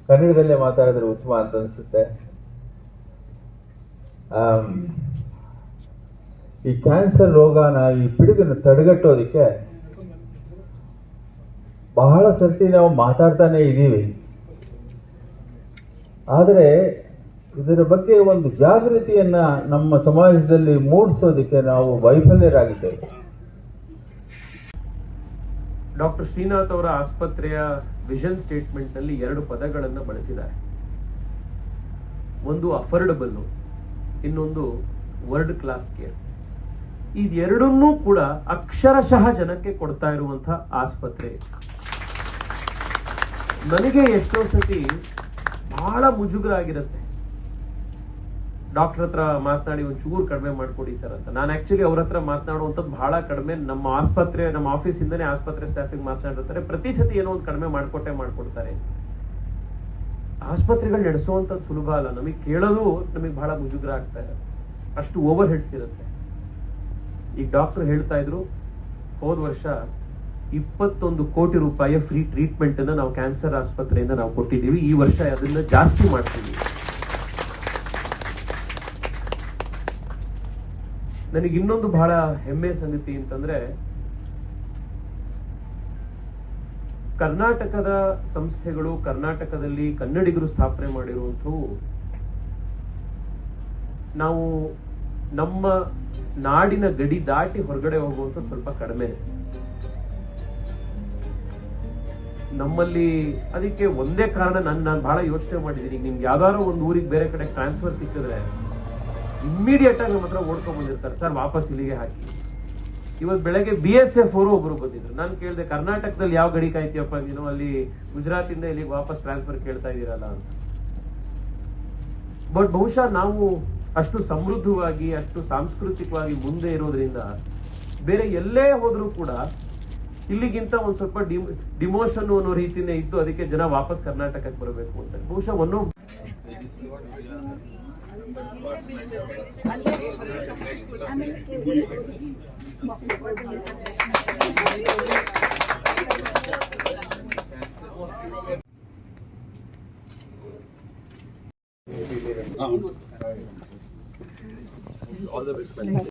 ಕನ್ನಡದಲ್ಲೇ ಮಾತಾಡಿದ್ರೆ ಉತ್ತಮ ಅಂತ ಅನಿಸುತ್ತೆ. ಈ ಕ್ಯಾನ್ಸರ್ ರೋಗನ ಈ ಪಿಡುಗನ್ನು ತಡೆಗಟ್ಟೋದಕ್ಕೆ ಬಹಳ ಸರ್ತಿ ನಾವು ಮಾತಾಡ್ತಾನೆ ಇದ್ದೀವಿ, ಆದರೆ ಇದರ ಬಗ್ಗೆ ಒಂದು ಜಾಗೃತಿಯನ್ನ ನಮ್ಮ ಸಮಾಜದಲ್ಲಿ ಮೂಡಿಸೋದಕ್ಕೆ ನಾವು ವೈಫಲ್ಯರಾಗಿದ್ದೇವೆ. ಡಾಕ್ಟರ್ ಶ್ರೀನಾಥ್ ಅವರ ಆಸ್ಪತ್ರೆಯ ವಿಷನ್ ಸ್ಟೇಟ್ಮೆಂಟ್ ನಲ್ಲಿ 2 ಪದಗಳನ್ನು ಬಳಸಿದ್ದಾರೆ. ಒಂದು ಅಫೋರ್ಡಬಲ್, ಇನ್ನೊಂದು ವರ್ಲ್ಡ್ ಕ್ಲಾಸ್ ಕೇರ್. ಇದೆರಡನ್ನೂ ಕೂಡ ಅಕ್ಷರಶಃ ಜನಕ್ಕೆ ಕೊಡ್ತಾ ಇರುವಂತಹ ಆಸ್ಪತ್ರೆ. ನನಗೆ ಎಷ್ಟೋ ಸತಿ ಬಹಳ ಮುಜುಗರ ಆಗಿರುತ್ತೆ, ಡಾಕ್ಟರ್ ಹತ್ರ ಮಾತನಾಡಿ ಒಂಚೂರು ಕಡಿಮೆ ಮಾಡ್ಕೊಡಿ ಸರ್ ಅಂತ. ನಾನು ಆಕ್ಚುಲಿ ಅವ್ರ ಹತ್ರ ಮಾತನಾಡುವಂಥದ್ದು ಬಹಳ ಕಡಿಮೆ. ನಮ್ಮ ಆಫೀಸ್ ಇಂದನೇ ಆಸ್ಪತ್ರೆ ಸ್ಟಾಫಿಗೆ ಮಾತನಾಡಿರ್ತಾರೆ, ಪ್ರತಿ ಸತಿ ಏನೋ ಒಂದು ಕಡಿಮೆ ಮಾಡ್ಕೊಡ್ತಾರೆ. ಆಸ್ಪತ್ರೆಗಳು ನಡೆಸುವಂಥದ್ದು ಸುಲಭ ಅಲ್ಲ. ನಮಗೆ ಕೇಳೋದು ನಮಗೆ ಬಹಳ ಮುಜುಗರ ಆಗ್ತಾ ಇದೆ, ಅಷ್ಟು ಓವರ್ ಹೆಡ್ಸ್ ಇರುತ್ತೆ. ಈಗ ಡಾಕ್ಟರ್ ಹೇಳ್ತಾ ಇದ್ರು, ಹೋದ ವರ್ಷ 21 ಕೋಟಿ ರೂಪಾಯಿಯ ಫ್ರೀ ಟ್ರೀಟ್ಮೆಂಟ್ ಅನ್ನ ನಾವು ಕ್ಯಾನ್ಸರ್ ಆಸ್ಪತ್ರೆಯಿಂದ ನಾವು ಕೊಟ್ಟಿದ್ದೀವಿ. ಈ ವರ್ಷ ಅದನ್ನ ಜಾಸ್ತಿ ಮಾಡ್ತೀವಿ. ನನಗೆ ಇನ್ನೊಂದು ಬಹಳ ಹೆಮ್ಮೆ ಸಂಗತಿ ಅಂತಂದ್ರೆ, ಕರ್ನಾಟಕದ ಸಂಸ್ಥೆಗಳು, ಕರ್ನಾಟಕದಲ್ಲಿ ಕನ್ನಡಿಗರು ಸ್ಥಾಪನೆ ಮಾಡಿರುವಂಥವು, ನಾವು ನಮ್ಮ ನಾಡಿನ ಗಡಿ ದಾಟಿ ಹೊರಗಡೆ ಹೋಗುವಂತ ಸ್ವಲ್ಪ ಕಡಿಮೆ ನಮ್ಮಲ್ಲಿ. ಅದಕ್ಕೆ ಒಂದೇ ಕಾರಣ, ನಾನು ಬಹಳ ಯೋಚನೆ ಮಾಡಿದ್ದೀನಿ. ನಿಮ್ಗೆ ಯಾವ್ದಾದ್ರು ಒಂದು ಊರಿಗೆ ಬೇರೆ ಕಡೆ ಟ್ರಾನ್ಸ್ಫರ್ ಸಿಕ್ಕಿದ್ರೆ ಇಮ್ಮಿಡಿಯೇಟ್ ಆಗಿ ನಮ್ಮ ಹತ್ರ ಓಡ್ಕೊಂಡ್ ಬಂದಿರ್ತಾರೆ, ಸರ್ ವಾಪಸ್ ಇಲ್ಲಿಗೆ ಹಾಕಿ. ಇವತ್ತು ಬೆಳಗ್ಗೆ BSF ಅವರು ಒಬ್ರು ಬಂದಿದ್ರು. ನಾನು ಕೇಳಿದೆ, ಕರ್ನಾಟಕದಲ್ಲಿ ಯಾವ ಗಡಿ ಕಾಯ್ತೀಯಪ್ಪ ನೀನು, ಅಲ್ಲಿ ಗುಜರಾತ್ ಇಂದ ಇಲ್ಲಿಗೆ ವಾಪಸ್ ಟ್ರಾನ್ಸ್ಫರ್ ಕೇಳ್ತಾ ಇದೀರಲ್ಲ ಅಂತ. ಬಟ್ ಬಹುಶಃ ನಾವು ಅಷ್ಟು ಸಮೃದ್ಧವಾಗಿ, ಅಷ್ಟು ಸಾಂಸ್ಕೃತಿಕವಾಗಿ ಮುಂದೆ ಇರೋದ್ರಿಂದ ಬೇರೆ ಎಲ್ಲೇ ಹೋದ್ರೂ ಕೂಡ ಇಲ್ಲಿಗಿಂತ ಒಂದ್ ಸ್ವಲ್ಪ ಡಿಮೋಷನ್ ಅನ್ನೋ ರೀತಿನೇ ಇದ್ದು, ಅದಕ್ಕೆ ಜನ ವಾಪಸ್ ಕರ್ನಾಟಕಕ್ಕೆ ಬರಬೇಕು ಅಂತ. ಬಹುಶಃ all the best.